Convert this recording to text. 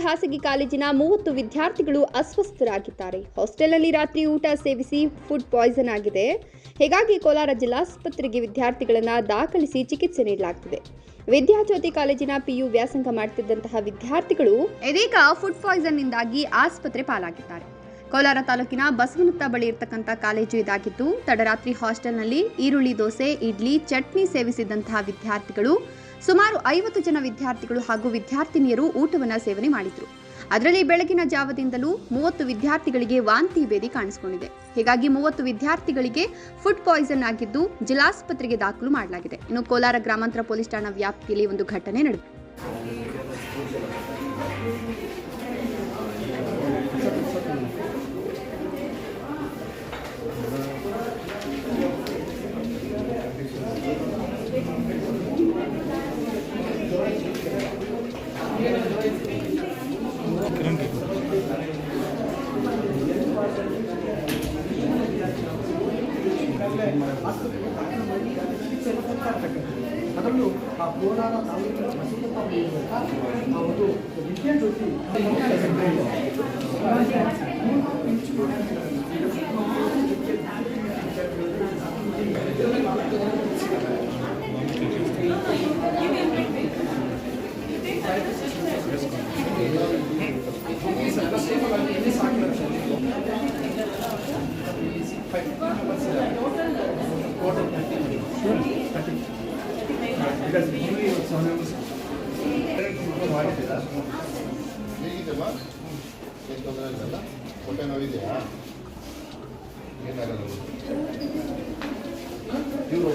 ಖಾಸಗಿ ಕಾಲೇಜಿನ 30 ವಿದ್ಯಾರ್ಥಿಗಳು ಅಸ್ವಸ್ಥರಾಗಿದ್ದಾರೆ. ಹಾಸ್ಟೆಲ್ನಲ್ಲಿ ರಾತ್ರಿ ಊಟ ಸೇವಿಸಿ ಫುಡ್ ಪಾಯ್ಸನ್ ಆಗಿದೆ. ಹೀಗಾಗಿ ಕೋಲಾರ ಜಿಲ್ಲಾಸ್ಪತ್ರೆಗೆ ವಿದ್ಯಾರ್ಥಿಗಳನ್ನು ದಾಖಲಿಸಿ ಚಿಕಿತ್ಸೆ ನೀಡಲಾಗುತ್ತಿದೆ. ವಿದ್ಯಾಜ್ಯೋತಿ ಕಾಲೇಜಿನ PU ವ್ಯಾಸಂಗ ಮಾಡುತ್ತಿದ್ದಂತಹ ವಿದ್ಯಾರ್ಥಿಗಳು ಇದೀಗ ಫುಡ್ ಪಾಯ್ಸನ್ನಿಂದಾಗಿ ಆಸ್ಪತ್ರೆ ಪಾಲಾಗಿದ್ದಾರೆ. ಕೋಲಾರ ತಾಲೂಕಿನ ಬಸವನತ್ತ ಬಳಿ ಇರತಕ್ಕಂಥ ಕಾಲೇಜು ಇದಾಗಿದ್ದು, ತಡರಾತ್ರಿ ಹಾಸ್ಟೆಲ್ನಲ್ಲಿ ಈರುಳ್ಳಿ ದೋಸೆ, ಇಡ್ಲಿ, ಚಟ್ನಿ ಸೇವಿಸಿದಂತಹ ವಿದ್ಯಾರ್ಥಿಗಳು ಸುಮಾರು 50 ಜನ ವಿದ್ಯಾರ್ಥಿಗಳು ಹಾಗೂ ವಿದ್ಯಾರ್ಥಿನಿಯರು ಊಟವನ್ನು ಸೇವನೆ ಮಾಡಿದ್ರು. ಅದರಲ್ಲಿ ಬೆಳಗಿನ ಜಾವದಿಂದಲೂ 30 ವಿದ್ಯಾರ್ಥಿಗಳಿಗೆ ವಾಂತಿ ಭೇದಿ ಕಾಣಿಸಿಕೊಂಡಿದೆ. ಹೀಗಾಗಿ 30 ವಿದ್ಯಾರ್ಥಿಗಳಿಗೆ ಫುಡ್ ಪಾಯ್ಸನ್ ಆಗಿದ್ದು ಜಿಲ್ಲಾಸ್ಪತ್ರೆಗೆ ದಾಖಲು ಮಾಡಲಾಗಿದೆ. ಇನ್ನು ಕೋಲಾರ ಗ್ರಾಮಾಂತರ ಪೊಲೀಸ್ ಠಾಣಾ ವ್ಯಾಪ್ತಿಯಲ್ಲಿ ಒಂದು ಘಟನೆ ನಡೆದಿದೆ. ಅದರಲ್ಲೂ ಆ ಕೋಲಾರ ತಾಲೂಕಿನ ಬಸವನತ್ತ ಆ ಒಂದು ವಿದ್ಯಾಜ್ಯೋತಿ ಹೇಗಿದ್ದಮ್ಮ? ಏನು ತೊಂದರೆ ಇಲ್ಲಲ್ಲ? ಹೊಟ್ಟೆ ನೋವಿದೆಯಾ? ಏನಾಗಲ್ಲ. ಇವ್ರು